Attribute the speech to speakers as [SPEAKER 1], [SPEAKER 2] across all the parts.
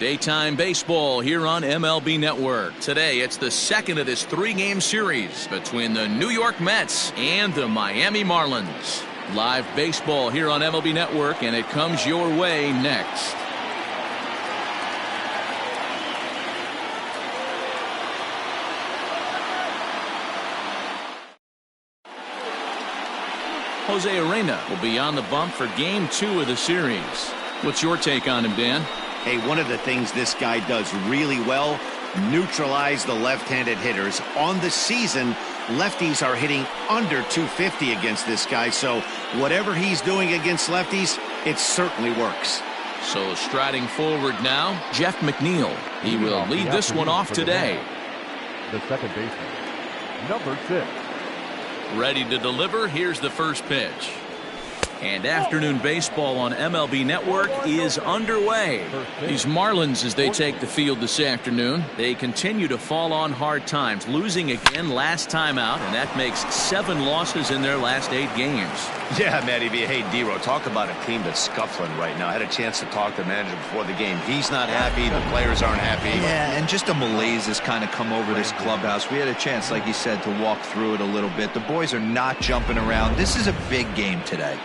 [SPEAKER 1] Daytime baseball here on MLB Network. Today, it's the second of this three-game series between the New York Mets and the Miami Marlins. Live baseball here on MLB Network, and it comes your way next. Jose Urena will be on the bump for Game 2 of the series. What's your take on him, Dan?
[SPEAKER 2] Hey, one of the things this guy does really well, neutralize the left-handed hitters. On the season, lefties are hitting under 250 against this guy, so whatever he's doing against lefties, it certainly works.
[SPEAKER 1] So striding forward now, Jeff McNeil. He will lead this one off today.
[SPEAKER 3] The second baseman, number 6.
[SPEAKER 1] Ready to deliver. Here's the first pitch. And afternoon baseball on MLB Network is underway. These Marlins, as they take the field this afternoon, they continue to fall on hard times, losing again last time out, and that makes 7 losses in their last 8 games.
[SPEAKER 4] Yeah, Matty V. Hey, D-Row, talk about a team that's scuffling right now. I had a chance to talk to the manager before the game. He's not happy. The players aren't happy.
[SPEAKER 5] Yeah, and just a malaise has kind of come over this clubhouse. We had a chance, like you said, to walk through it a little bit. The boys are not jumping around. This is a big game today.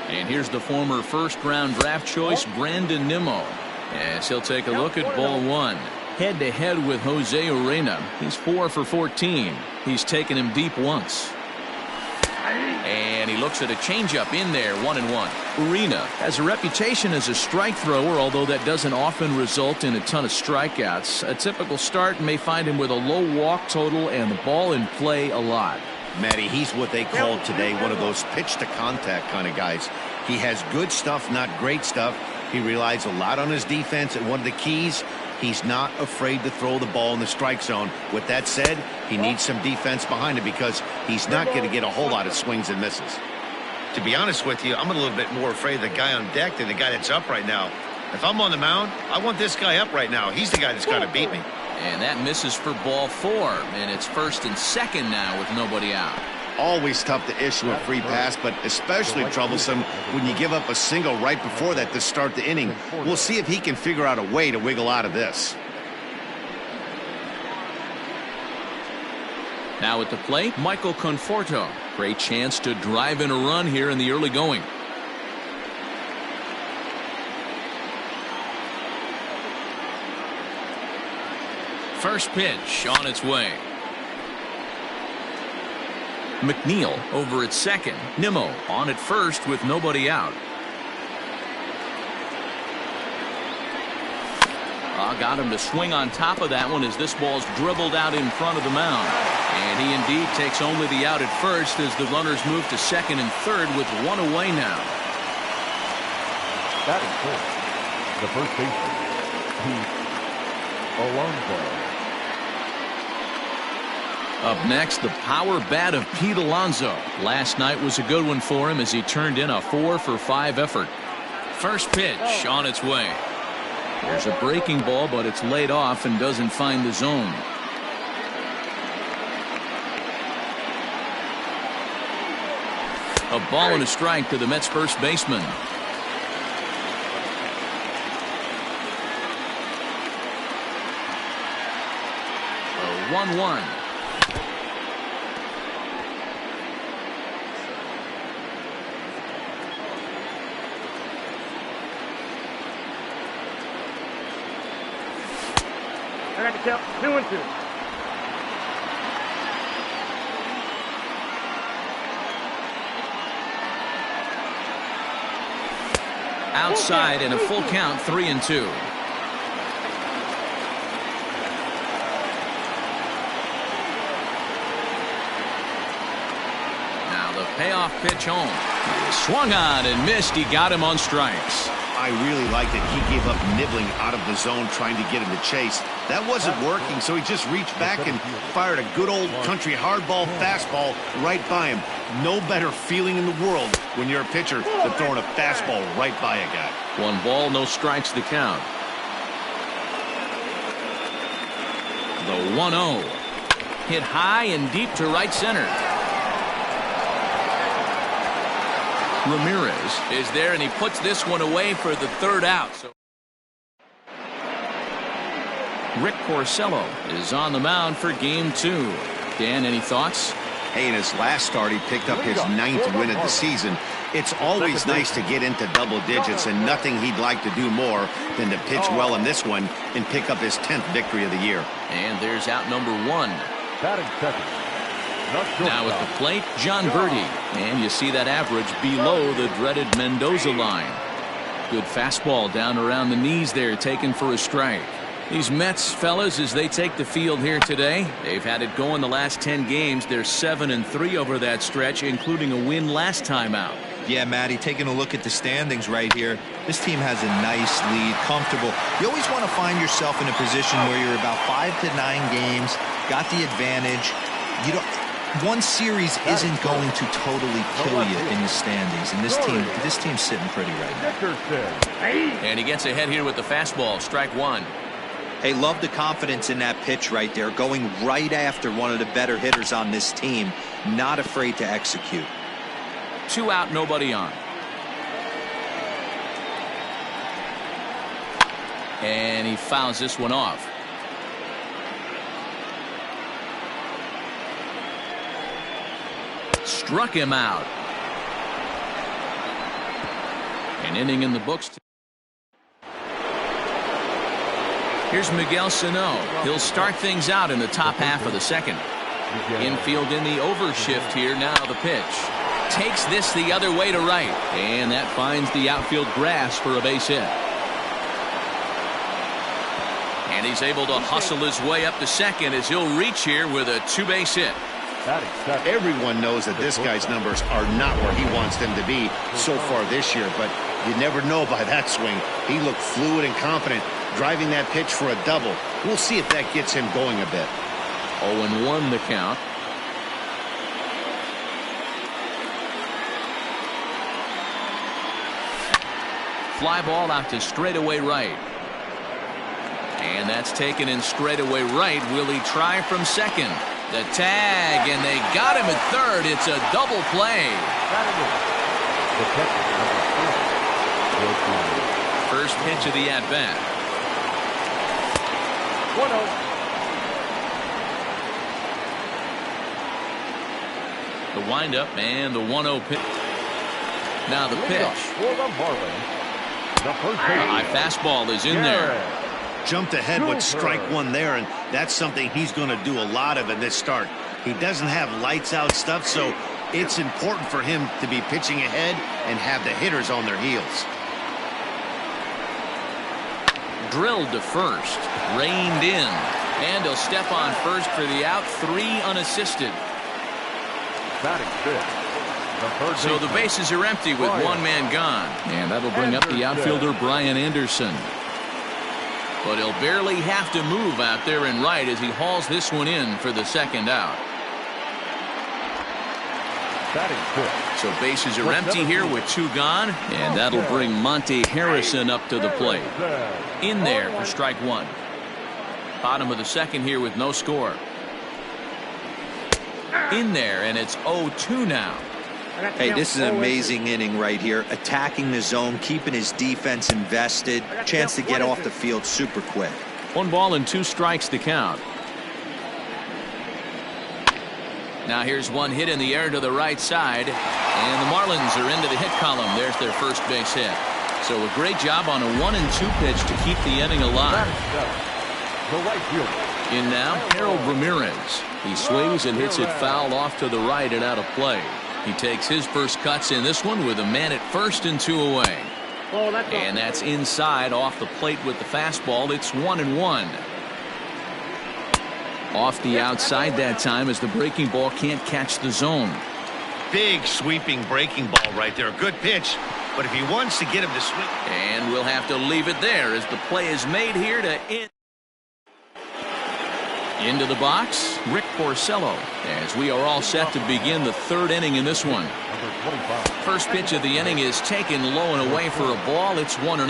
[SPEAKER 1] And here's the former first-round draft choice, Brandon Nimmo, as he'll take a look at ball 1. Head-to-head with Jose Urena. He's 4 for 14. He's taken him deep once. And he looks at a changeup in there, 1-1. Urena has a reputation as a strike thrower, although that doesn't often result in a ton of strikeouts. A typical start may find him with a low walk total and the ball in play a lot.
[SPEAKER 2] Matty, he's what they call today one of those pitch-to-contact kind of guys. He has good stuff, not great stuff. He relies a lot on his defense, and one of the keys, he's not afraid to throw the ball in the strike zone. With that said, he needs some defense behind him because he's not going to get a whole lot of swings and misses.
[SPEAKER 4] To be honest with you, I'm a little bit more afraid of the guy on deck than the guy that's up right now. If I'm on the mound, I want this guy up right now. He's the guy that's got to beat me.
[SPEAKER 1] And that misses for ball 4, and it's first and second now with nobody out.
[SPEAKER 2] Always tough to issue a free pass, but especially troublesome when you give up a single right before that to start the inning. We'll see if he can figure out a way to wiggle out of this.
[SPEAKER 1] Now at the plate, Michael Conforto. Great chance to drive in a run here in the early going. First pitch on its way. McNeil over at second. Nimmo on at first with nobody out. Got him to swing on top of that one as this ball's dribbled out in front of the mound. And he indeed takes only the out at first as the runners move to second and third with 1 away now.
[SPEAKER 3] That is full. The first baseman, Pete Alonso.
[SPEAKER 1] Up next, the power bat of Pete Alonso. Last night was a good one for him as he turned in a 4 for 5 effort. First pitch on its way. There's a breaking ball, but it's laid off and doesn't find the zone. A ball and a strike to the Mets first baseman. 1-1.
[SPEAKER 6] I got to count 2-2.
[SPEAKER 1] Outside and a full count, 3-2. Now the payoff pitch home. Swung on and missed. He got him on strikes.
[SPEAKER 2] I really like that he gave up nibbling out of the zone trying to get him to chase. That wasn't working, so he just reached back and fired a good old country hardball fastball right by him. No better feeling in the world when you're a pitcher than throwing a fastball right by a guy.
[SPEAKER 1] 1 ball, no strikes to count. The 1-0. Hit high and deep to right center. Ramirez is there, and he puts this one away for the third out. So Rick Porcello is on the mound for game 2. Dan, any thoughts?
[SPEAKER 2] Hey, in his last start, he picked up his 9th win of the season. It's always nice to get into double digits, and nothing he'd like to do more than to pitch well in this one and pick up his 10th victory of the year.
[SPEAKER 1] And there's out number 1.
[SPEAKER 3] Batting second.
[SPEAKER 1] Now at the plate, John Birdie. And you see that average below the dreaded Mendoza line. Good fastball down around the knees there, taken for a strike. These Mets, fellas, as they take the field here today, they've had it going the last 10 games. They're 7-3 over that stretch, including a win last time out.
[SPEAKER 5] Yeah, Matty, taking a look at the standings right here, this team has a nice lead, comfortable. You always want to find yourself in a position where you're about 5 to 9 games, got the advantage. You don't. One series isn't going to totally kill you in the standings, and this team's sitting pretty right now.
[SPEAKER 1] And he gets ahead here with the fastball, strike 1.
[SPEAKER 5] Hey, love the confidence in that pitch right there, going right after one of the better hitters on this team, not afraid to execute.
[SPEAKER 1] 2 out, nobody on. And he fouls this one off. Struck him out. An inning in the books. Here's Miguel Sano. He'll start things out in the top half of the second. Infield in the overshift here. Now the pitch. Takes this the other way to right. And that finds the outfield grass for a base hit. And he's able to hustle his way up to second as he'll reach here with a 2-base hit.
[SPEAKER 2] Everyone knows that this guy's numbers are not where he wants them to be so far this year, but you never know by that swing. He looked fluid and confident, driving that pitch for a double. We'll see if that gets him going a bit.
[SPEAKER 1] 0-1 the count. Fly ball out to straightaway right. And that's taken in straightaway right. Will he try from second? The tag, and they got him at third. It's a double play. First pitch of the at-bat. 1-0. The windup and the 1-0 pitch. Now the pitch. A high fastball is in there.
[SPEAKER 2] Jumped ahead with strike 1 there, and that's something he's going to do a lot of in this start. He doesn't have lights out stuff, so it's important for him to be pitching ahead and have the hitters on their heels.
[SPEAKER 1] Drilled to first, reined in, and he'll step on first for the out. 3 unassisted. So the bases are empty with 1 man gone, and that'll bring up the outfielder Brian Anderson. But he'll barely have to move out there in right as he hauls this one in for the second out. So bases are empty here with 2 gone, and that'll bring Monte Harrison up to the plate. In there for strike 1. Bottom of the second here with no score. In there, and it's 0-2 now.
[SPEAKER 5] Hey, this is an amazing inning right here. Attacking the zone, keeping his defense invested. Chance to get off the field super quick.
[SPEAKER 1] 1 ball and 2 strikes to count. Now here's one hit in the air to the right side. And the Marlins are into the hit column. There's their first base hit. So a great job on a 1-2 pitch to keep the inning alive. In now, Harold Ramirez. He swings and hits it foul off to the right and out of play. He takes his first cuts in this one with a man at first and 2 away. And that's inside off the plate with the fastball. It's 1-1. Off the outside that time as the breaking ball can't catch the zone.
[SPEAKER 4] Big sweeping breaking ball right there. Good pitch. But if he wants to get him to swing.
[SPEAKER 1] And we'll have to leave it there as the play is made here to end. Into the box, Rick Porcello, as we are all set to begin the 3rd inning in this one. First pitch of the inning is taken low and away for a ball. It's 1-0.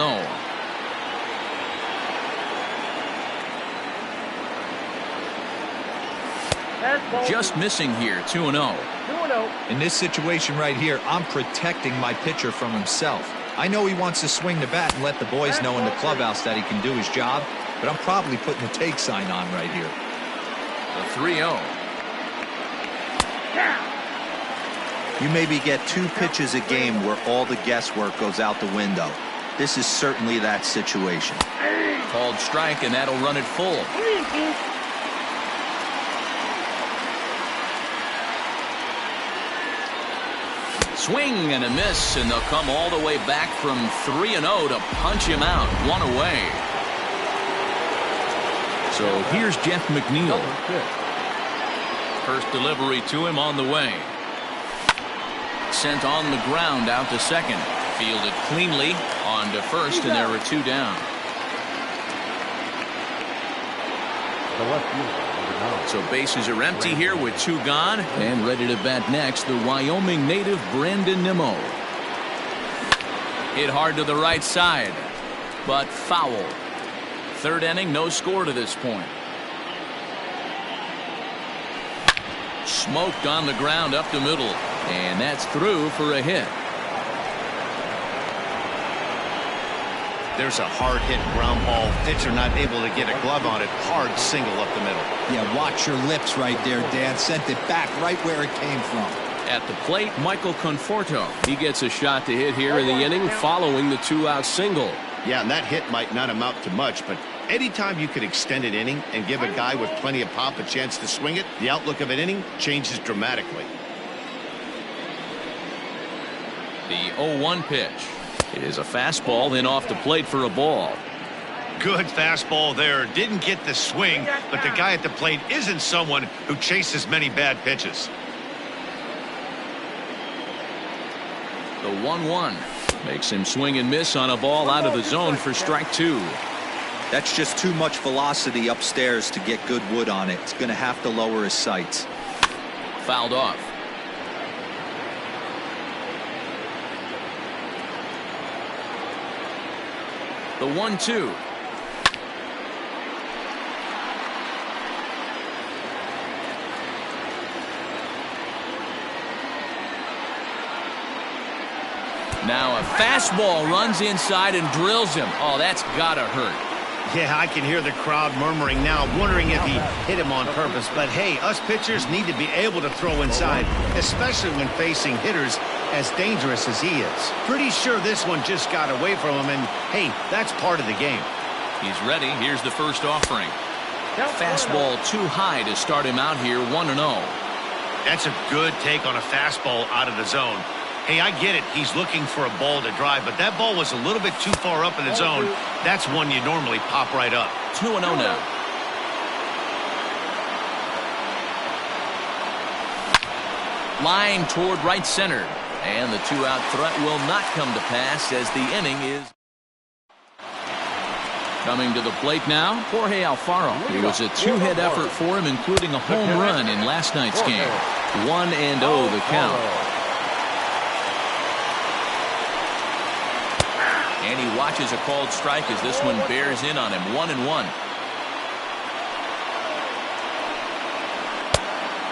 [SPEAKER 1] Just missing here, 2-0.
[SPEAKER 6] 2-0.
[SPEAKER 5] In this situation right here, I'm protecting my pitcher from himself. I know he wants to swing the bat and let the boys know in the clubhouse that he can do his job, but I'm probably putting the take sign on right here.
[SPEAKER 1] The 3-0.
[SPEAKER 5] You maybe get 2 pitches a game where all the guesswork goes out the window. This is certainly that situation.
[SPEAKER 1] Called strike, and that'll run it full. Swing and a miss, and they'll come all the way back from 3-0 to punch him out. 1 away. So here's Jeff McNeil. First delivery to him on the way. Sent on the ground out to second. Fielded cleanly on to first, and there were 2 down. So bases are empty here with 2 gone, and ready to bat next, the Wyoming native Brandon Nimmo. Hit hard to the right side, but foul. 3rd inning, no score to this point. Smoked on the ground up the middle, and that's through for a hit.
[SPEAKER 2] There's a hard hit ground ball. Pitcher not able to get a glove on it. Hard single up the middle.
[SPEAKER 5] Yeah, watch your lips right there, Dan. Sent it back right where it came from.
[SPEAKER 1] At the plate, Michael Conforto. He gets a shot to hit here in the inning following the 2-out single.
[SPEAKER 2] Yeah, and that hit might not amount to much, but anytime you can extend an inning and give a guy with plenty of pop a chance to swing it, the outlook of an inning changes dramatically.
[SPEAKER 1] The 0-1 pitch is a fastball, then off the plate for a ball.
[SPEAKER 4] Good fastball there. Didn't get the swing, but the guy at the plate isn't someone who chases many bad pitches.
[SPEAKER 1] The 1-1 makes him swing and miss on a ball out of the zone for strike 2.
[SPEAKER 5] That's just too much velocity upstairs to get good wood on it. It's going to have to lower his sights.
[SPEAKER 1] Fouled off. The 1-2. Now a fastball runs inside and drills him. Oh, that's gotta hurt.
[SPEAKER 2] Yeah, I can hear the crowd murmuring now, wondering if he hit him on purpose. But hey, us pitchers need to be able to throw inside, especially when facing hitters as dangerous as he is. Pretty sure this one just got away from him, and hey, that's part of the game.
[SPEAKER 1] He's ready. Here's the first offering. Fastball too high to start him out here, 1-0.
[SPEAKER 4] That's a good take on a fastball out of the zone. Hey, I get it. He's looking for a ball to drive, but that ball was a little bit too far up in the zone. That's one you normally pop right up.
[SPEAKER 1] 2-0 now. Line toward right center. And the 2-out threat will not come to pass as the inning is coming to the plate now. Jorge Alfaro. It was a 2-hit effort for him, including a home run in last night's game. 1-0 the count. And he watches a called strike as this one bears in on him. 1-1.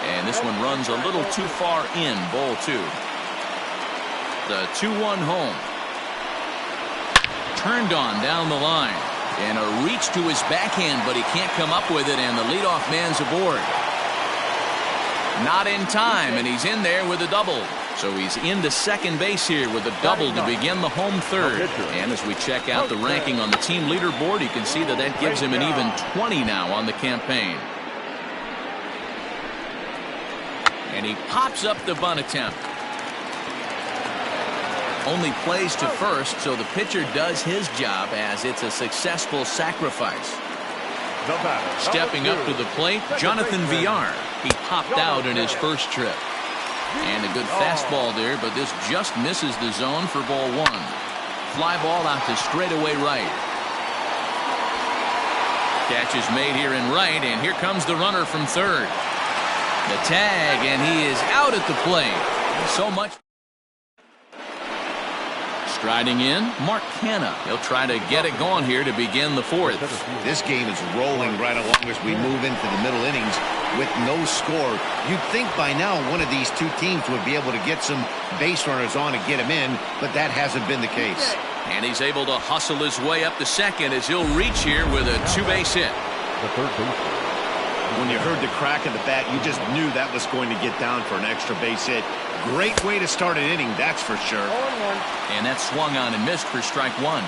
[SPEAKER 1] And this one runs a little too far in. Ball 2. The 2-1 home. Turned on down the line. And a reach to his backhand, but he can't come up with it, and the leadoff man's aboard. Not in time, and he's in there with a double. So he's into second base here with a double to begin the home third. And as we check out the ranking on the team leaderboard, you can see that that gives him an even 20 now on the campaign. And he pops up the bunt attempt. Only plays to first, so the pitcher does his job as it's a successful sacrifice. Stepping up to the plate, Jonathan Villar. He popped out in his first trip. And a good fastball there, but this just misses the zone for ball 1. Fly ball out to straightaway right. Catch is made here in right, and here comes the runner from third. The tag, and he is out at the plate. So much. Striding in, Mark Canha. He'll try to get it going here to begin the fourth.
[SPEAKER 2] This game is rolling right along as we move into the middle innings with no score. You'd think by now one of these two teams would be able to get some base runners on and get him in, but that hasn't been the case.
[SPEAKER 1] And he's able to hustle his way up to second as he'll reach here with a two-base hit.
[SPEAKER 3] The third baseman.
[SPEAKER 2] When you heard the crack of the bat, you just knew that was going to get down for an extra base hit. Great way to start an inning, that's for sure.
[SPEAKER 1] And that swung on and missed for strike one.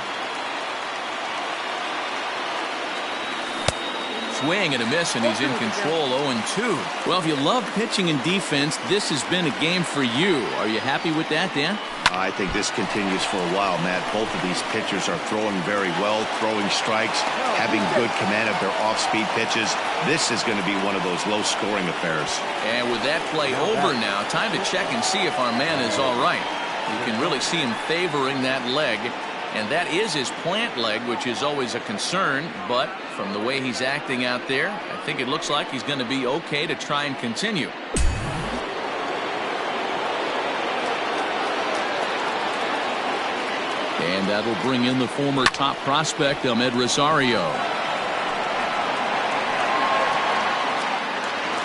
[SPEAKER 1] Swing and a miss, and he's in control. 0-2. Well, if you love pitching and defense, this has been a game for you. Are you happy with that, Dan?
[SPEAKER 2] I think this continues for a while, Matt. Both of these pitchers are throwing very well, throwing strikes, having good command of their off-speed pitches. This is going to be one of those low-scoring affairs.
[SPEAKER 1] And with that play over now, time to check and see if our man is all right. You can really see him favoring that leg, and that is his plant leg, which is always a concern. But from the way he's acting out there, I think it looks like he's going to be okay to try and continue. And that'll bring in the former top prospect, Ahmed Rosario.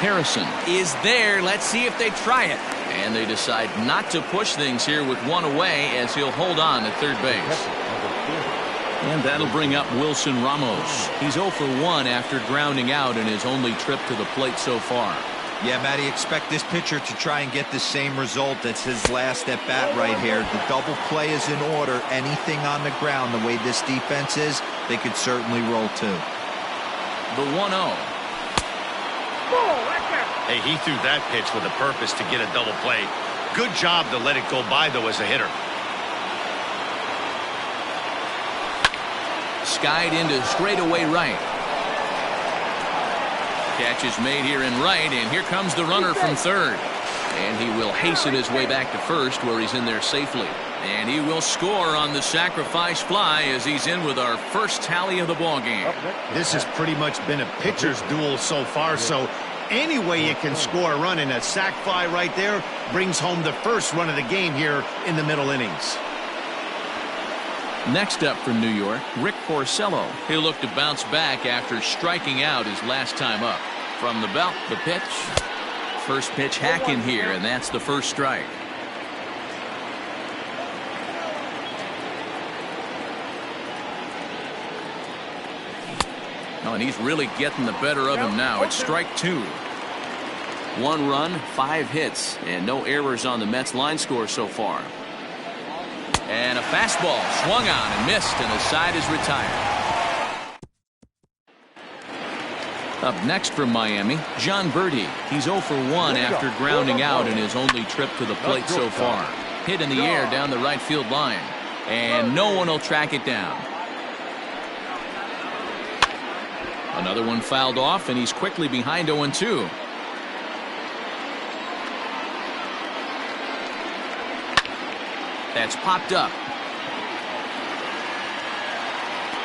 [SPEAKER 1] Harrison is there. Let's see if they try it. And they decide not to push things here with one away as he'll hold on at third base. And that'll bring up Wilson Ramos. He's 0 for 1 after grounding out in his only trip to the plate so far.
[SPEAKER 5] Yeah, Matty, expect this pitcher to try and get the same result. That's his last at bat right here. The double play is in order. Anything on the ground, the way this defense is, they could certainly roll too.
[SPEAKER 1] The 1-0.
[SPEAKER 4] Hey, he threw that pitch with a purpose to get a double play. Good job to let it go by, though, as a hitter.
[SPEAKER 1] Skied into straightaway right. Catch is made here in right, and here comes the runner from third. And he will hasten his way back to first, where he's in there safely. And he will score on the sacrifice fly as he's in with our first tally of the ballgame.
[SPEAKER 2] This has pretty much been a pitcher's duel so far, so any way you can score a run, in a sac fly right there brings home the first run of the game here in the middle innings.
[SPEAKER 1] Next up from New York, Rick Porcello. He'll look to bounce back after striking out his last time up. From the belt, the pitch. First pitch hack in here, and that's the first strike. Oh, and he's really getting the better of him now. It's strike two. 1 run, 5 hits, and no errors on the Mets line score so far. And a fastball swung on and missed, and the side is retired. Up next from Miami, John Birdie. He's 0 for 1 after grounding out in his only trip to the plate so far. Hit in the air down the right field line, and no one will track it down. Another one fouled off, and he's quickly behind 0-2. That's popped up.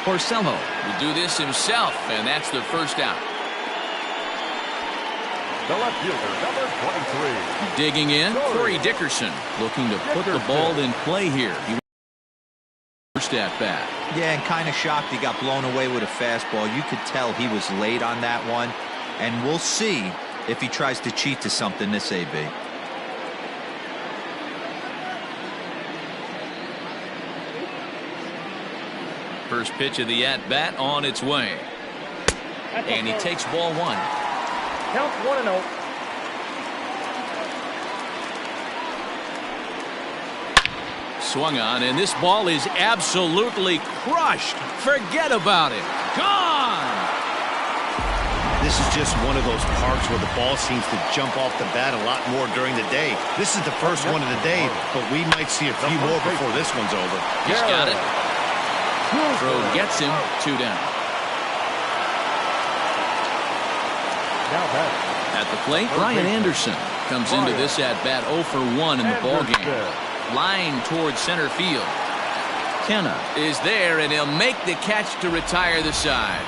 [SPEAKER 1] Porcello will do this himself, and that's the first out.
[SPEAKER 3] The left fielder, number 23.
[SPEAKER 1] Digging in, Corey Dickerson, looking to put the ball in play here. He first at bat.
[SPEAKER 5] Yeah, and kind of shocked he got blown away with a fastball. You could tell he was late on that one, and we'll see if he tries to cheat to something this AB.
[SPEAKER 1] First pitch of the at-bat on its way. And he takes ball 1.
[SPEAKER 6] Count 1-0.
[SPEAKER 1] Swung on, and this ball is absolutely crushed. Forget about it. Gone!
[SPEAKER 2] This is just one of those parks where the ball seems to jump off the bat a lot more during the day. This is the first one of the day, but we might see a few more before this one's over.
[SPEAKER 1] He's got it. Throw gets him. 2 down. At the plate, Brian Anderson comes into this at-bat 0 for 1 in the ballgame. Line towards center field. Canha is there, and he'll make the catch to retire the side.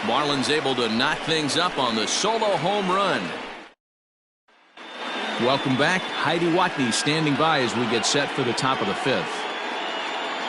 [SPEAKER 1] Marlins able to knock things up on the solo home run. Welcome back. Heidi Watney standing by as we get set for the top of the 5th.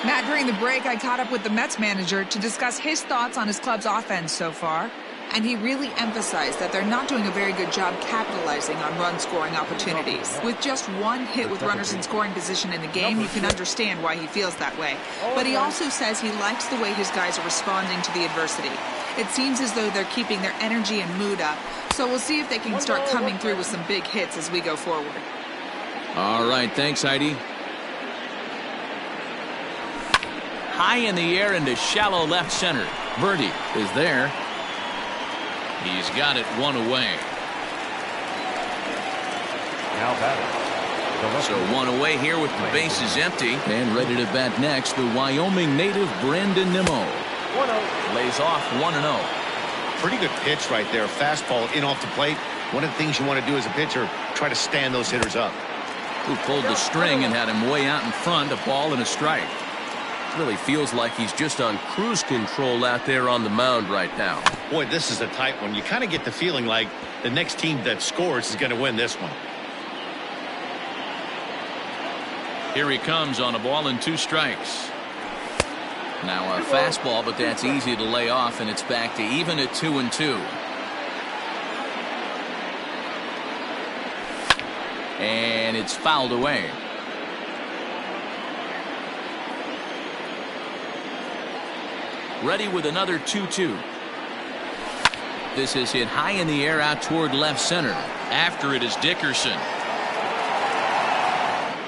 [SPEAKER 7] Matt, during the break, I caught up with the Mets manager to discuss his thoughts on his club's offense so far. And he really emphasized that they're not doing a very good job capitalizing on run-scoring opportunities. With just one hit with runners in scoring position in the game, you can understand why he feels that way. But he also says he likes the way his guys are responding to the adversity. It seems as though they're keeping their energy and mood up. So we'll see if they can start coming through with some big hits as we go forward.
[SPEAKER 1] All right, thanks, Heidi. High in the air into shallow left center. Birdie is there. He's got it one away.
[SPEAKER 3] Now batting.
[SPEAKER 1] So one away here with the bases empty. And ready to bat next, the Wyoming native Brandon Nimmo.
[SPEAKER 6] 1-0.
[SPEAKER 1] Lays off 1-0.
[SPEAKER 2] Pretty good pitch right there. Fastball in off the plate. One of the things you want to do as a pitcher, try to stand those hitters up.
[SPEAKER 1] Who pulled the string and had him way out in front, a ball and a strike.
[SPEAKER 8] Really feels like he's just on cruise control out there on the mound right now.
[SPEAKER 2] Boy, this is a tight one. You kind of get the feeling like the next team that scores is going to win this one.
[SPEAKER 1] Here he comes on a ball and 2 strikes. Now a fastball, but that's easy to lay off, and it's back to even at 2-2. And it's fouled away. Ready with another 2-2. This is hit high in the air out toward left center. After it is Dickerson.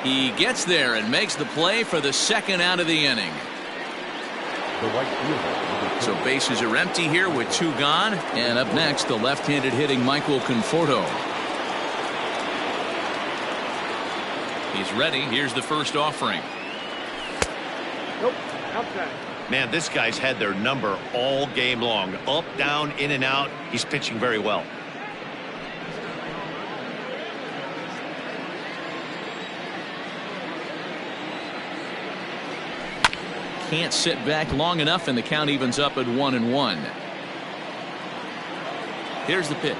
[SPEAKER 1] He gets there and makes the play for the second out of the inning.
[SPEAKER 3] The right fielder.
[SPEAKER 1] So bases are empty here with 2 gone. And up next, the left-handed hitting Michael Conforto. He's ready. Here's the first offering.
[SPEAKER 6] Nope. Outside.
[SPEAKER 2] Man, this guy's had their number all game long. Up, down, in and out. He's pitching very well.
[SPEAKER 1] Can't sit back long enough, and the count evens up at 1-1. Here's the pitch.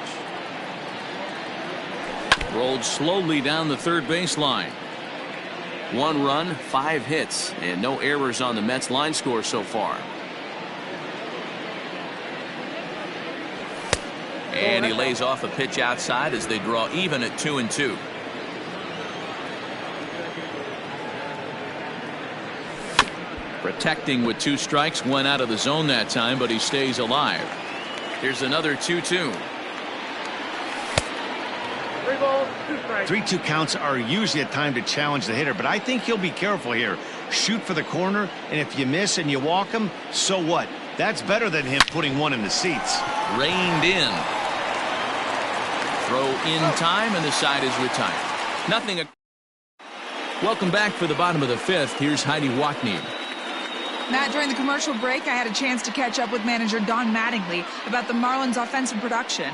[SPEAKER 1] Rolled slowly down the third baseline. 1 run, 5 hits, and no errors on the Mets line score so far. And he lays off a pitch outside as they draw even at 2-2. Protecting with 2 strikes, went out of the zone that time, but he stays alive. Here's another 2-2.
[SPEAKER 6] 3 balls, 2 strikes.
[SPEAKER 2] 3-2 counts are usually a time to challenge the hitter, but I think he'll be careful here. Shoot for the corner, and if you miss and you walk him, so what? That's better than him putting one in the seats.
[SPEAKER 1] Reined in. Throw in time, and the side is retired. Nothing. Welcome back for the bottom of the 5th. Here's Heidi Watney.
[SPEAKER 7] Matt, during the commercial break, I had a chance to catch up with manager Don Mattingly about the Marlins' offensive production.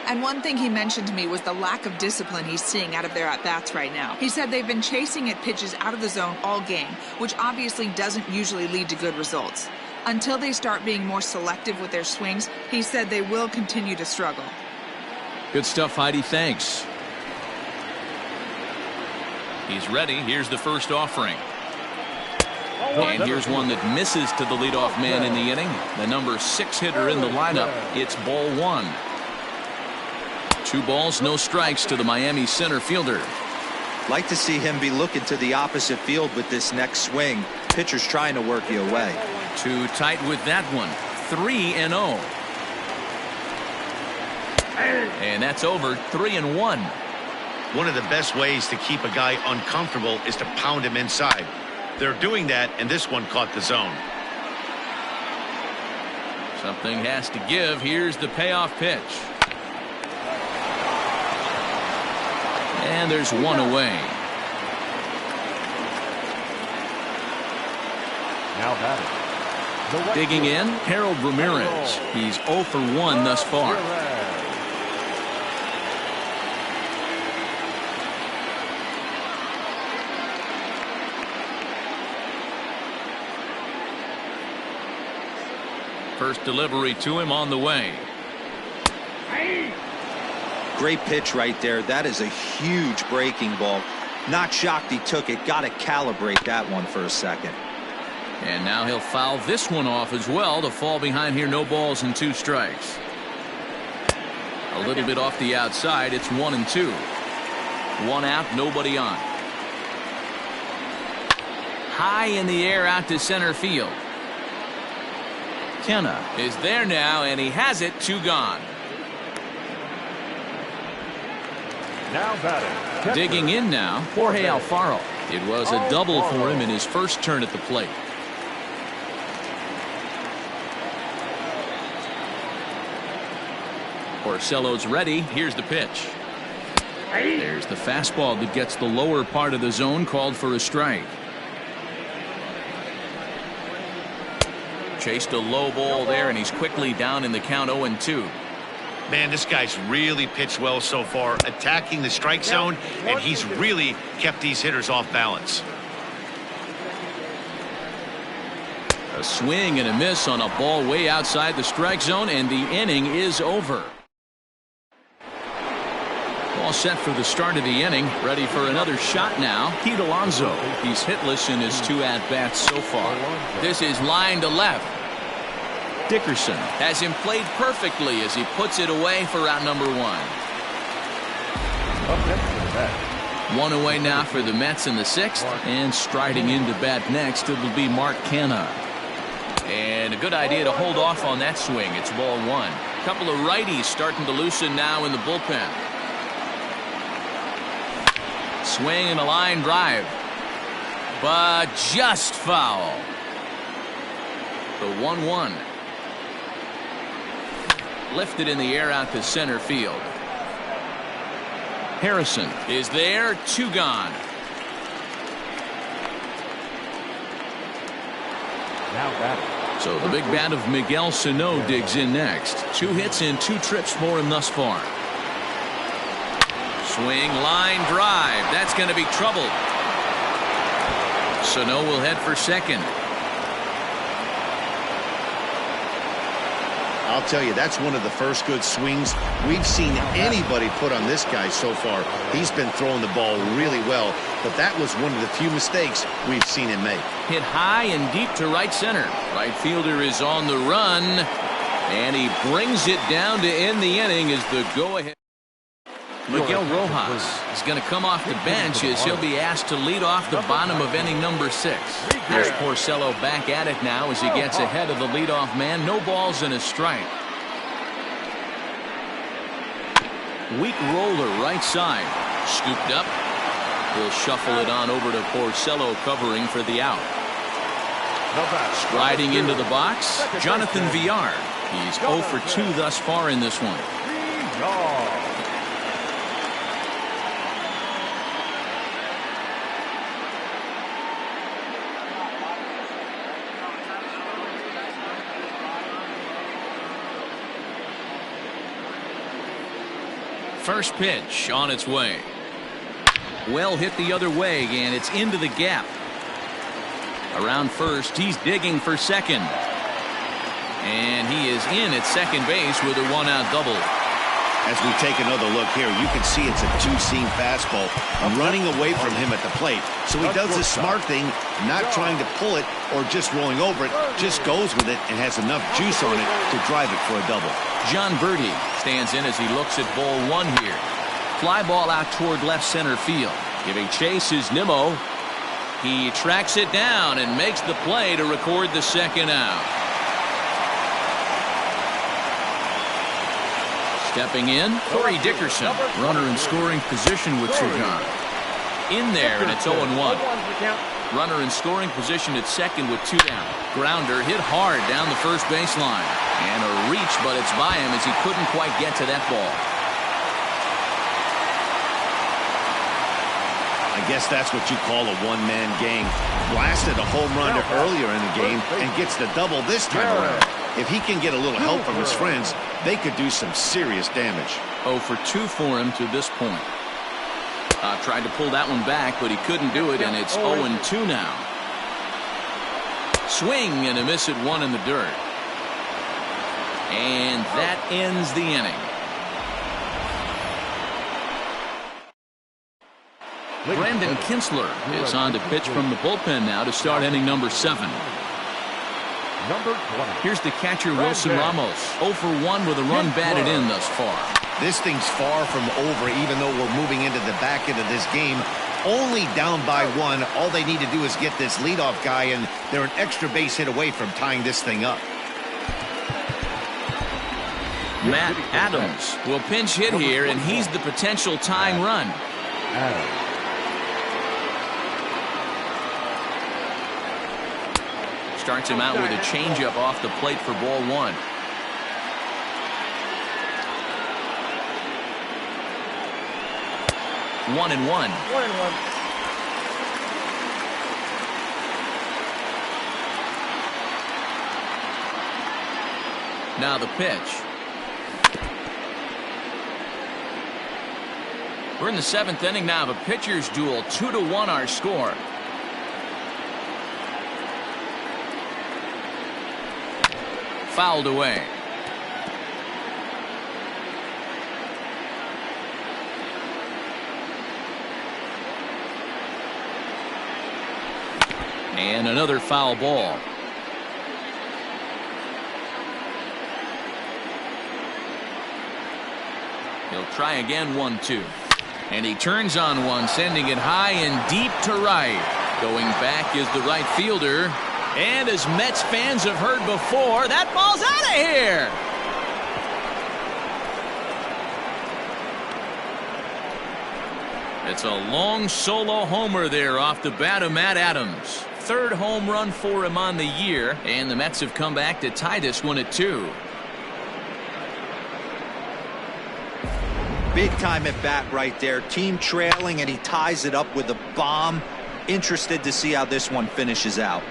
[SPEAKER 7] And one thing he mentioned to me was the lack of discipline he's seeing out of their at-bats right now. He said they've been chasing at pitches out of the zone all game, which obviously doesn't usually lead to good results. Until they start being more selective with their swings, he said they will continue to struggle.
[SPEAKER 1] Good stuff, Heidi. Thanks. He's ready. Here's the first offering. And here's one that misses to the leadoff man in the inning. The number 6 hitter in the lineup. It's ball 1. 2 balls, no strikes to the Miami center fielder.
[SPEAKER 5] Like to see him be looking to the opposite field with this next swing. Pitcher's trying to work you away.
[SPEAKER 1] Too tight with that one. 3-0. And that's over. 3-1.
[SPEAKER 2] One of the best ways to keep a guy uncomfortable is to pound him inside. They're doing that, and this one caught the zone.
[SPEAKER 1] Something has to give. Here's the payoff pitch. And there's 1 away.
[SPEAKER 3] Now batting.
[SPEAKER 1] Digging in, Harold Ramirez. He's 0 for 1 thus far. First delivery to him on the way.
[SPEAKER 5] Great pitch right there. That is a huge breaking ball. Not shocked he took it. Got to calibrate that one for a second.
[SPEAKER 1] And now he'll foul this one off as well to fall behind here. No balls and 2 strikes. A little bit off the outside. It's 1-2. 1 out, nobody on. High in the air out to center field. Kenna is there now, and he has it. 2 gone.
[SPEAKER 3] Now batting.
[SPEAKER 1] Digging in now, Jorge Alfaro. It was a double for him in his first turn at the plate. Porcello's ready. Here's the pitch. There's the fastball that gets the lower part of the zone, called for a strike. Chased a low ball there, and he's quickly down in the count. 0-2.
[SPEAKER 4] Man, this guy's really pitched well so far, attacking the strike zone, and he's really kept these hitters off balance.
[SPEAKER 1] A swing and a miss on a ball way outside the strike zone, and the inning is over. All set for the start of the inning. Ready for another shot now. Pete Alonso. He's hitless in his 2 at-bats so far. This is line to left. Dickerson has him played perfectly as he puts it away for out number 1.
[SPEAKER 3] Up next for the Mets.
[SPEAKER 1] 1 away now for the Mets in the 6th. And striding into bat next, it will be Mark Canha. And a good idea to hold off on that swing. It's ball 1. Couple of righties starting to loosen now in the bullpen. Swing and a line drive, but just foul. The 1-1. Lifted in the air out to center field. Harrison is there. 2 gone.
[SPEAKER 3] Now batting.
[SPEAKER 1] So the big bat of Miguel Sano digs in next. 2 hits and 2 trips for him thus far. Swing, line drive. That's going to be trouble. Sano will head for second.
[SPEAKER 2] I'll tell you, that's one of the first good swings we've seen anybody put on this guy so far. He's been throwing the ball really well, but that was one of the few mistakes we've seen him make.
[SPEAKER 1] Hit high and deep to right center. Right fielder is on the run, and he brings it down to end the inning as the go-ahead. Miguel Rojas is going to come off the bench as he'll be asked to lead off the bottom of inning number 6. There's Porcello back at it now as he gets ahead of the leadoff man. No balls and a strike. Weak roller right side. Scooped up. He'll shuffle it on over to Porcello covering for the out. Striding into the box, Jonathan Villar. He's 0 for 2 thus far in this one. First pitch on its way. Well hit the other way, and it's into the gap. Around first, he's digging for second. And he is in at second base with a 1-out double.
[SPEAKER 2] As we take another look here, you can see it's a 2-seam fastball running away from him at the plate. So he does the smart thing, not trying to pull it or just rolling over it, just goes with it and has enough juice on it to drive it for a double.
[SPEAKER 1] John Birdie stands in as he looks at ball 1 here. Fly ball out toward left center field. Giving chase is Nimmo. He tracks it down and makes the play to record the second out. Stepping in, Corey Dickerson. Runner in scoring position with 2 gone. In there, and it's 0-1. Runner in scoring position at second with 2 down. Grounder hit hard down the first baseline. And a reach, but it's by him as he couldn't quite get to that ball.
[SPEAKER 2] I guess that's what you call a one-man game. Blasted a home run earlier in the game and gets the double this time around. If he can get a little help from his friends, they could do some serious damage.
[SPEAKER 1] 0 for 2 for him to this point. Tried to pull that one back, but he couldn't do it, and it's 0-2 now. Swing and a miss at 1 in the dirt. And that ends the inning. Brandon Kinsler is on to pitch from the bullpen now to start inning number 7.
[SPEAKER 3] Number 20.
[SPEAKER 1] Here's the catcher, Wilson Ramos. 0 for 1 with a run batted in thus far.
[SPEAKER 2] This thing's far from over, even though we're moving into the back end of this game. Only down by 1. All they need to do is get this leadoff guy, and they're an extra base hit away from tying this thing up.
[SPEAKER 1] Matt Adams will pinch hit here, and he's the potential tying run.
[SPEAKER 3] Adams.
[SPEAKER 1] Starts him out with a changeup off the plate for ball 1. One and one.
[SPEAKER 6] 1-1.
[SPEAKER 1] Now the pitch. We're in the 7th inning now of a pitcher's duel. 2-1 our score. Fouled away. And another foul ball. He'll try again, 1-2. And he turns on one, sending it high and deep to right. Going back is the right fielder. And as Mets fans have heard before, that ball's out of here. It's a long solo homer there off the bat of Matt Adams. 3rd home run for him on the year, and the Mets have come back to tie this one at 2.
[SPEAKER 5] Big time at bat right there. Team trailing, and he ties it up with a bomb. Interested to see how this one finishes out.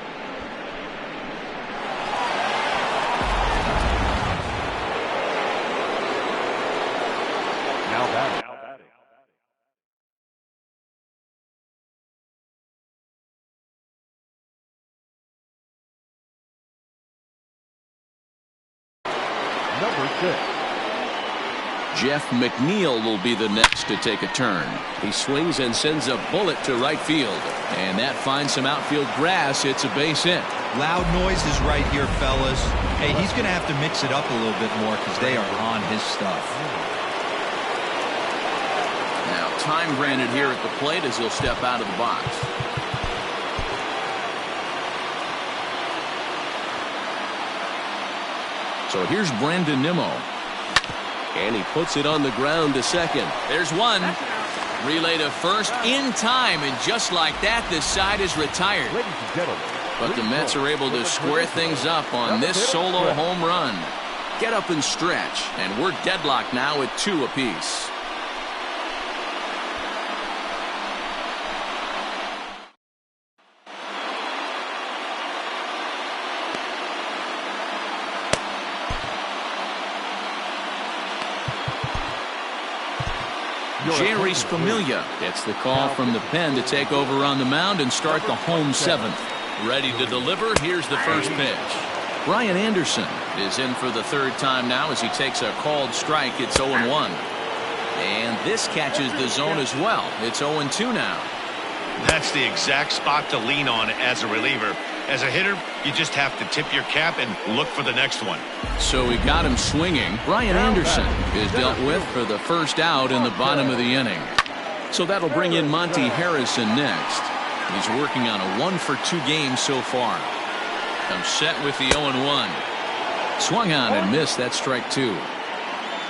[SPEAKER 3] Now batting. Number 6.
[SPEAKER 8] Jeff McNeil will be the next to take a turn. He swings and sends a bullet to right field.
[SPEAKER 1] And that finds some outfield grass. It's a base hit.
[SPEAKER 5] Loud noises right here, fellas. Hey, he's going to have to mix it up a little bit more because they are on his stuff.
[SPEAKER 1] Now time granted here at the plate as he'll step out of the box. So here's Brandon Nimmo.
[SPEAKER 8] And he puts it on the ground to second.
[SPEAKER 1] There's one. Relay to first in time, and just like that, this side is retired.
[SPEAKER 3] Ladies and gentlemen.
[SPEAKER 1] But the Mets are able to square things up on this solo home run. Get up and stretch, and we're deadlocked now at 2 apiece. Jerry Familia gets the call from the pen to take over on the mound and start the home 7th. Ready to deliver. Here's the first pitch. Brian Anderson is in for the 3rd time now as he takes a called strike. It's 0-1. And this catches the zone as well. It's 0-2 now.
[SPEAKER 4] That's the exact spot to lean on as a reliever. As a hitter, you just have to tip your cap and look for the next one.
[SPEAKER 1] So we got him swinging. Brian Anderson is dealt with for the first out in the bottom of the inning. So that'll bring in Monty Harrison next. He's working on a 1-for-2 game so far. Comes set with the 0-1. Swung on and missed. That strike 2.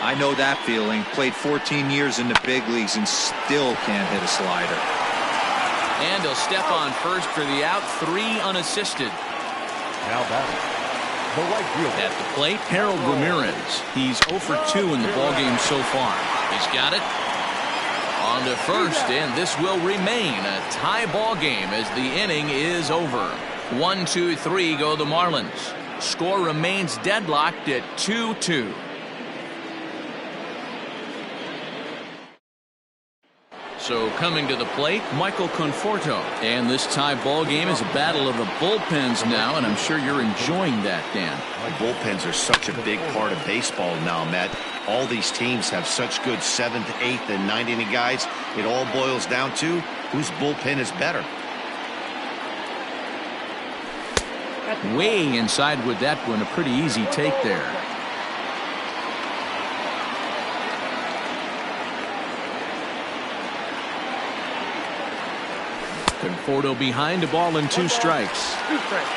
[SPEAKER 5] I know that feeling. Played 14 years in the big leagues and still can't hit a slider.
[SPEAKER 1] And he'll step on first for the out. 3 unassisted.
[SPEAKER 3] Now batting. The right fielder.
[SPEAKER 1] At the plate, Harold Ramirez. He's 0 for 2 in the ballgame so far. He's got it. On to first, and this will remain a tie ball game as the inning is over. 1, 2, 3 go the Marlins. Score remains deadlocked at 2-2. So coming to the plate, Michael Conforto. And this tie ball game is a battle of the bullpens now, and I'm sure you're enjoying that, Dan.
[SPEAKER 2] Bullpens are such a big part of baseball now, Matt. All these teams have such good 7th, 8th, and 9th inning guys. It all boils down to whose bullpen is better.
[SPEAKER 1] Way inside with that one. A pretty easy take there. Conforto behind, a ball and 2 strikes.
[SPEAKER 6] 2 strikes.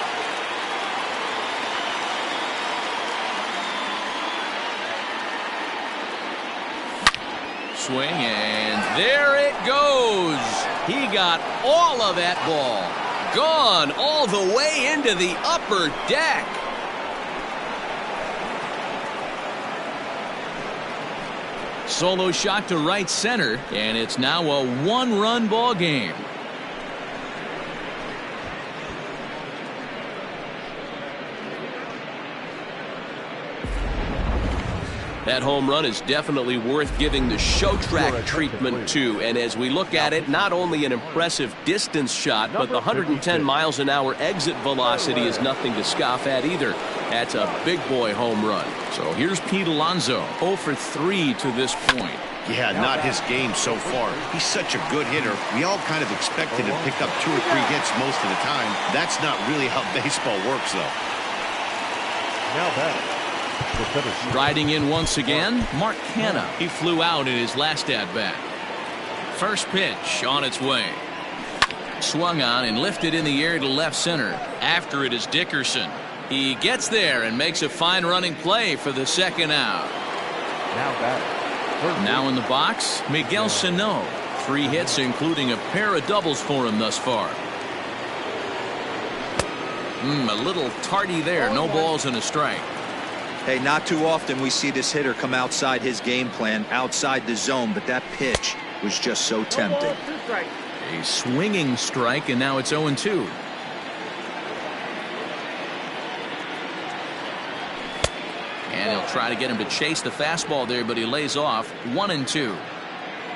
[SPEAKER 1] Swing, and there it goes. He got all of that ball. Gone all the way into the upper deck. Solo shot to right center, and it's now a 1-run ball game.
[SPEAKER 8] That home run is definitely worth giving the show track treatment to. And as we look at it, not only an impressive distance shot, but the 110 miles an hour exit velocity is nothing to scoff at either. That's a big boy home run.
[SPEAKER 1] So here's Pete Alonso, 0 for 3 to this point.
[SPEAKER 2] Yeah, not his game so far. He's such a good hitter. We all kind of expected him to pick up 2 or 3 hits most of the time. That's not really how baseball works, though.
[SPEAKER 3] Now batting.
[SPEAKER 1] Riding in once again, Mark Canha. He flew out in his last at-bat. First pitch on its way. Swung on and lifted in the air to left center. After it is Dickerson. He gets there and makes a fine running play for the second out.
[SPEAKER 3] Now batting.
[SPEAKER 1] Now in the box, Miguel Sano. 3 hits, including a pair of doubles for him thus far. A little tardy there. No balls and a strike.
[SPEAKER 5] Hey, not too often we see this hitter come outside his game plan, outside the zone, but that pitch was just so tempting.
[SPEAKER 6] 2 strikes.
[SPEAKER 1] A swinging strike, and now it's 0-2. And he'll try to get him to chase the fastball there, but he lays off. 1-2.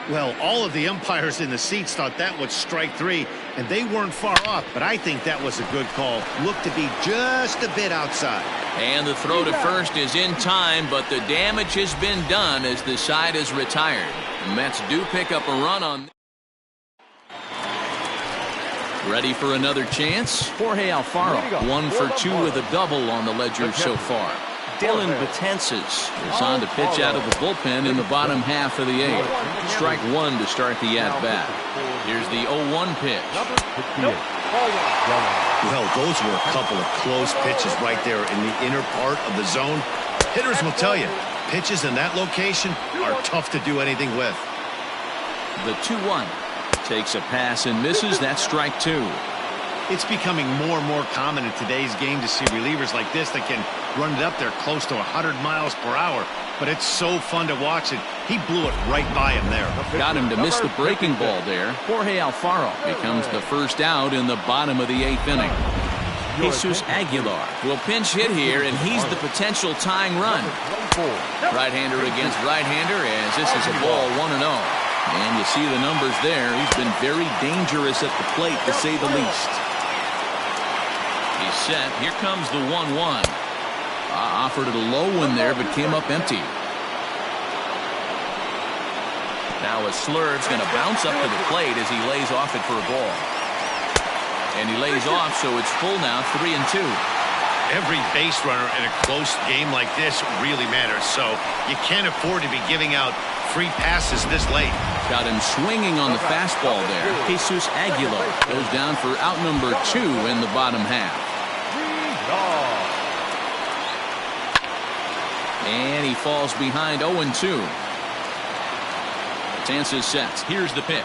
[SPEAKER 2] Well, all of the umpires in the seats thought that was strike 3, and they weren't far off, but I think that was a good call. Looked to be just a bit outside.
[SPEAKER 1] And the throw to first is in time, but the damage has been done as the side is retired. The Mets do pick up a run on. Ready for another chance? Jorge Alfaro, 1 for 2 with a double on the ledger so far. Dylan Betances is on to pitch out of the bullpen in the bottom half of the 8th. Strike 1 to start the at-bat. Here's the 0-1 pitch.
[SPEAKER 2] Well, those were a couple of close pitches right there in the inner part of the zone. Hitters will tell you, pitches in that location are tough to do anything with.
[SPEAKER 1] The 2-1 takes a pass and misses. That's strike 2.
[SPEAKER 2] It's becoming more and more common in today's game to see relievers like this that can run it up there close to 100 miles per hour. But it's so fun to watch it. He blew it right by him there.
[SPEAKER 1] Got him to miss the breaking ball there. Jorge Alfaro becomes the first out in the bottom of the 8th inning. Jesus Aguilar will pinch hit here, and he's the potential tying run. Right-hander against right-hander, as this is a ball 1-0. And you see the numbers there. He's been very dangerous at the plate, to say the least. He's set. Here comes the 1-1. Offered it a low one there, but came up empty. Now a slurve's going to bounce up to the plate as he lays off it for a ball. And he lays off, so it's full now, 3-2.
[SPEAKER 4] Every base runner in a close game like this really matters, so you can't afford to be giving out free passes this late.
[SPEAKER 1] Got him swinging on the fastball there. Jesus Aguilar goes down for out number 2 in the bottom half. And he falls behind 0-2. Betances sets. Here's the pitch.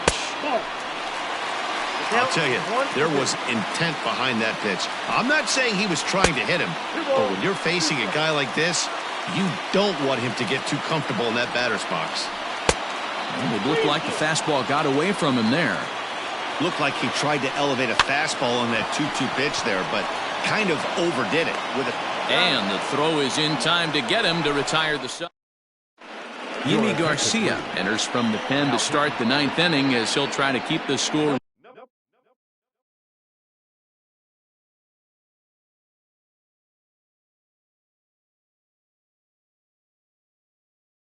[SPEAKER 2] I'll tell you, there was intent behind that pitch. I'm not saying he was trying to hit him, but when you're facing a guy like this, you don't want him to get too comfortable in that batter's box.
[SPEAKER 1] And it looked like the fastball got away from him there.
[SPEAKER 2] Looked like he tried to elevate a fastball on that 2-2 pitch there, but kind of overdid it with it.
[SPEAKER 1] And the throw is in time to get him to retire the side. Yimi Garcia enters from the pen to start the 9th inning as he'll try to keep the score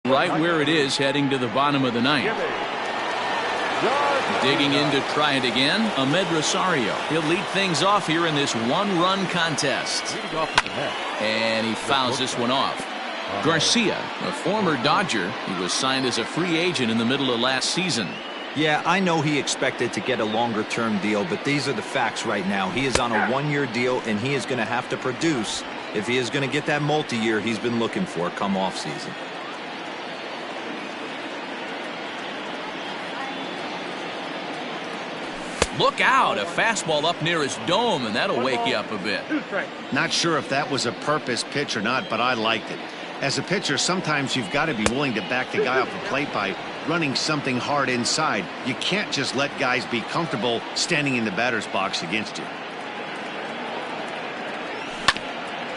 [SPEAKER 1] right where it is heading to the bottom of the 9th. Digging in to try it again, Ahmed Rosario. He'll lead things off here in this one-run contest. And he fouls this one off. Garcia, a former Dodger, he was signed as a free agent in the middle of last season.
[SPEAKER 5] Yeah, I know he expected to get a longer-term deal, but these are the facts right now. He is on a one-year deal, and he is going to have to produce if he is going to get that multi-year he's been looking for come off-season.
[SPEAKER 1] Look out, a fastball up near his dome, and that'll wake you up a bit.
[SPEAKER 2] Not sure if that was a purpose pitch or not, but I liked it. As a pitcher, sometimes you've got to be willing to back the guy off the plate by running something hard inside. You can't just let guys be comfortable standing in the batter's box against you.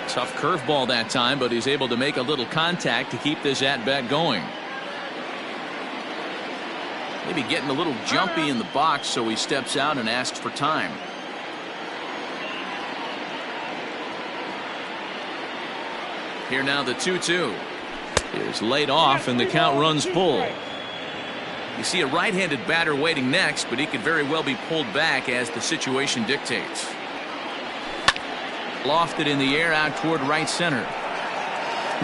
[SPEAKER 1] Tough curveball that time, but he's able to make a little contact to keep this at-bat going. Maybe getting a little jumpy in the box, so he steps out and asks for time. Here now the 2-2. Here's laid off, and the count runs full. You see a right-handed batter waiting next, but he could very well be pulled back as the situation dictates. Lofted in the air out toward right center.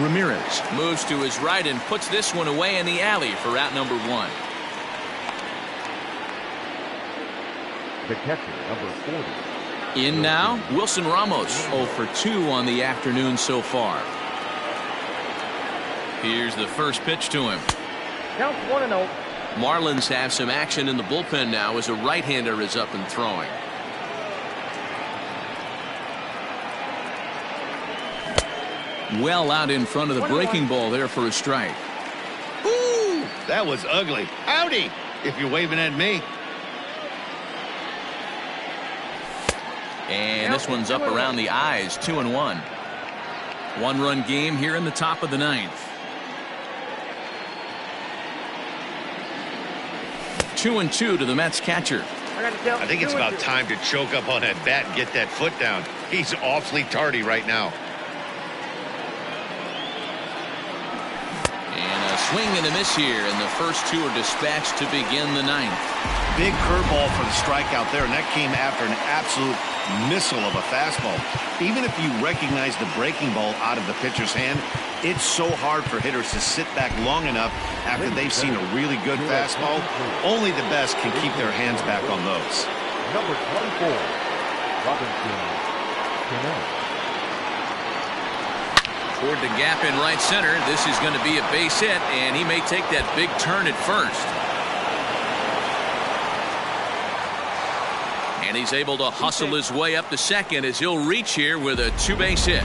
[SPEAKER 1] Ramirez moves to his right and puts this one away in the alley for out number 1.
[SPEAKER 3] The catcher, number 40.
[SPEAKER 1] In now, Wilson Ramos, 0 for 2 on the afternoon so far. Here's the first pitch to him.
[SPEAKER 6] Count 1-0.
[SPEAKER 1] Marlins have some action in the bullpen now as a right-hander is up and throwing. Well out in front of the breaking ball there for a strike.
[SPEAKER 2] Ooh, that was ugly. Howdy, if you're waving at me.
[SPEAKER 1] And this one's up around the eyes, 2-1. One-run game here in the top of the 9th. 2-2 to the Mets catcher.
[SPEAKER 2] I think it's about time to choke up on that bat and get that foot down. He's awfully tardy right now.
[SPEAKER 1] And a swing and a miss here, and the first 2 are dispatched to begin the 9th.
[SPEAKER 2] Big curveball for the strikeout there, and that came after an absolute missile of a fastball. Even if you recognize the breaking ball out of the pitcher's hand, it's so hard for hitters to sit back long enough after they've seen a really good fastball. Only the best can keep their hands back on those.
[SPEAKER 3] Number 24, Robinson Cano.
[SPEAKER 1] Toward the gap in right center. This is going to be a base hit, and he may take that big turn at first. And he's able to hustle his way up to second as he'll reach here with a 2-base hit.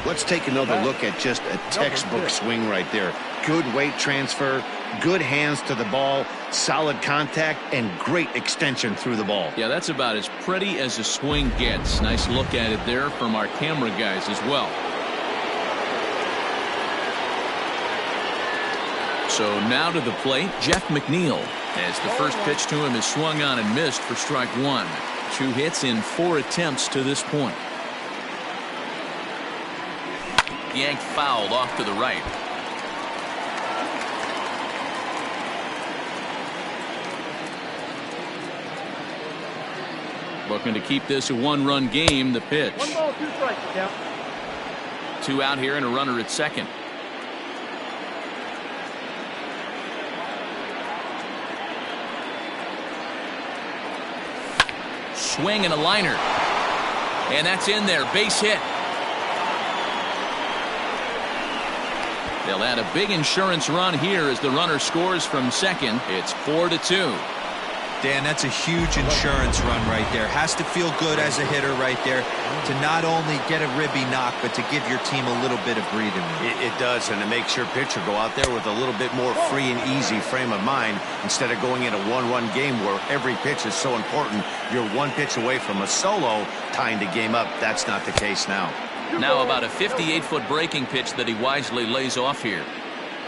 [SPEAKER 2] Let's take another look at just a textbook swing right there. Good weight transfer, good hands to the ball, solid contact, and great extension through the ball.
[SPEAKER 1] Yeah, that's about as pretty as a swing gets. Nice look at it there from our camera guys as well. So now to the plate, Jeff McNeil, as the first pitch to him is swung on and missed for strike 1. 2 hits in 4 attempts to this point. Yanked fouled off to the right. Looking to keep this a 1-run game. The pitch.
[SPEAKER 6] 1 ball, 2 strikes. Count.
[SPEAKER 1] 2 out here and a runner at second. Swing and a liner. And that's in there. Base hit. They'll add a big insurance run here as the runner scores from second. It's 4-2.
[SPEAKER 5] Dan, that's a huge insurance run right there. Has to feel good as a hitter right there to not only get a ribby knock, but to give your team a little bit of breathing room.
[SPEAKER 2] It does, and it makes your pitcher go out there with a little bit more free and easy frame of mind instead of going in a 1-run game where every pitch is so important. You're 1 pitch away from a solo tying the game up. That's not the case now.
[SPEAKER 1] Now about a 58-foot breaking pitch that he wisely lays off here.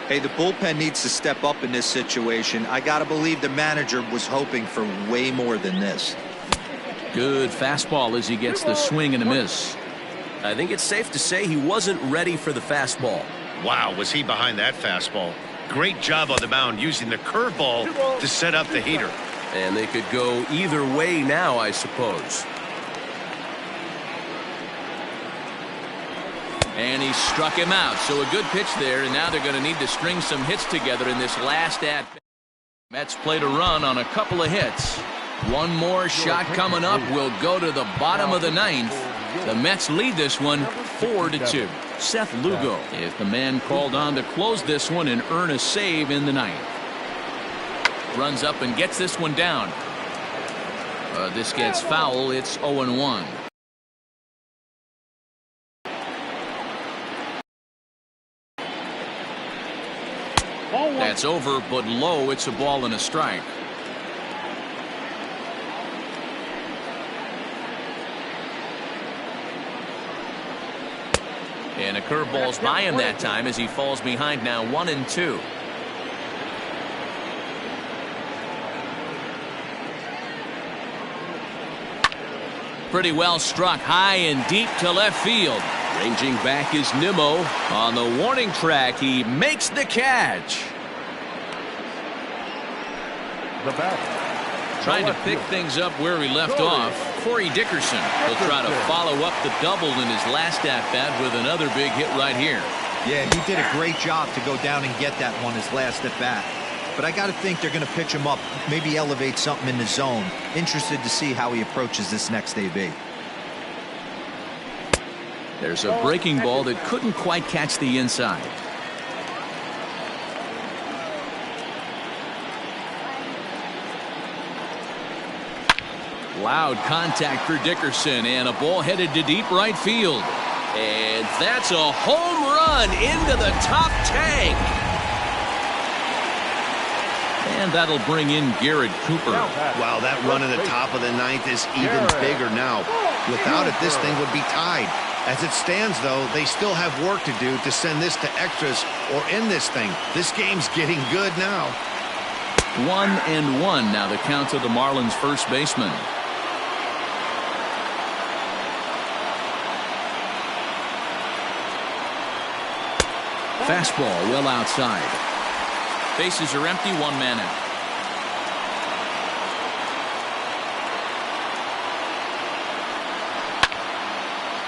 [SPEAKER 5] Hey, the bullpen needs to step up in this situation. I got to believe the manager was hoping for way more than this.
[SPEAKER 1] Good fastball as he gets the swing and a miss.
[SPEAKER 8] I think it's safe to say he wasn't ready for the fastball.
[SPEAKER 2] Wow, was he behind that fastball. Great job on the mound using the curveball to set up the heater.
[SPEAKER 8] And they could go either way now, I suppose.
[SPEAKER 1] And he struck him out. So a good pitch there, and now they're going to need to string some hits together in this last at bat. Mets played a run on a couple of hits. One more shot coming up will go to the bottom of the ninth. The Mets lead this one 4-2. Seth Lugo is the man called on to close this one and earn a save in the ninth. Runs up and gets this one down. This gets foul. It's 0-1. That's over, but low. It's a ball and a strike. And a curveball's by him that time as he falls behind now 1-2. Pretty well struck high and deep to left field. Ranging back is Nimmo. On the warning track, he makes the catch.
[SPEAKER 3] The batter.
[SPEAKER 1] Trying to pick things up where he left off. Corey Dickerson will try to follow up the double in his last at-bat with another big hit right here.
[SPEAKER 5] Yeah, he did a great job to go down and get that one his last at-bat. But I got to think they're going to pitch him up, maybe elevate something in the zone. Interested to see how he approaches this next AB.
[SPEAKER 1] There's a breaking ball that couldn't quite catch the inside. Loud contact for Dickerson, and a ball headed to deep right field. And that's a home run into the top tank. And that'll bring in Garrett Cooper.
[SPEAKER 2] Wow, that run in the top of the ninth is even bigger now. Without it, this thing would be tied. As it stands, though, they still have work to do to send this to extras or end this thing. This game's getting good now.
[SPEAKER 1] 1-1 now the count to the Marlins first baseman. Fastball well outside. Bases are empty, one man out.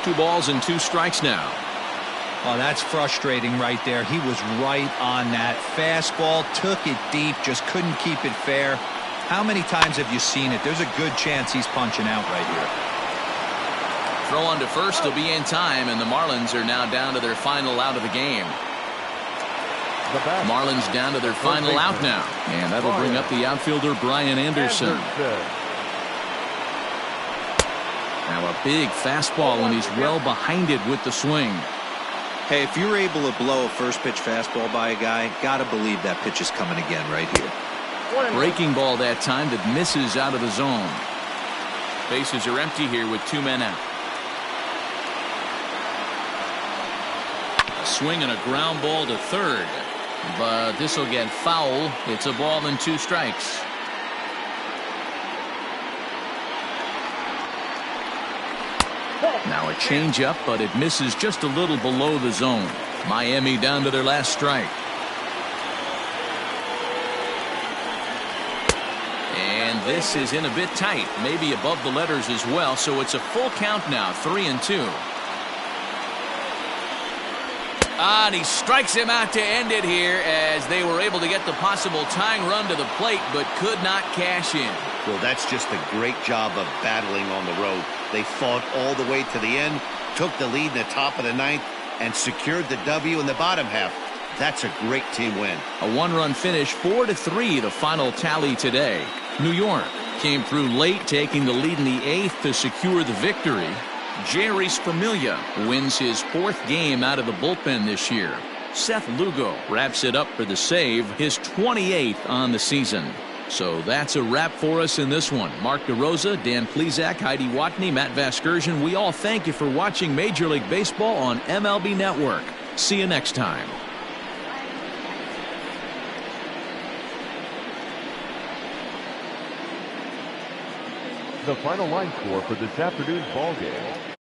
[SPEAKER 1] Two balls and two strikes now.
[SPEAKER 5] Oh, that's frustrating right there. He was right on that. Fastball, took it deep, just couldn't keep it fair. How many times have you seen it? There's a good chance he's punching out right here.
[SPEAKER 1] Throw on to first will be in time, and the Marlins are now down to their final out of the game. Marlins down to their final out now, and that'll bring up the outfielder Brian Anderson. Now a big fastball, and he's well behind it with the swing.
[SPEAKER 5] Hey, if you're able to blow a first pitch fastball by a guy, gotta believe that pitch is coming again right here.
[SPEAKER 1] Breaking ball that time that misses out of the zone. Bases are empty here with two men out. A swing and a ground ball to third. But this will get foul. It's a ball and two strikes. Now a changeup, but it misses just a little below the zone. Miami down to their last strike. And this is in a bit tight, maybe above the letters as well, so it's a full count now, 3-2. And he strikes him out to end it here as they were able to get the possible tying run to the plate but could not cash in.
[SPEAKER 2] Well, that's just a great job of battling on the road. They fought all the way to the end, took the lead in the top of the ninth, and secured the W in the bottom half. That's a great team win.
[SPEAKER 1] A one-run finish, 4-3, the final tally today. New York came through late, taking the lead in the eighth to secure the victory. Jerry Familia wins his fourth game out of the bullpen this year. Seth Lugo wraps it up for the save, his 28th on the season. So that's a wrap for us in this one. Mark DeRosa, Dan Plezak, Heidi Watney, Matt Vasgersian, we all thank you for watching Major League Baseball on MLB Network. See you next time.
[SPEAKER 3] The final line score for this afternoon's ball game.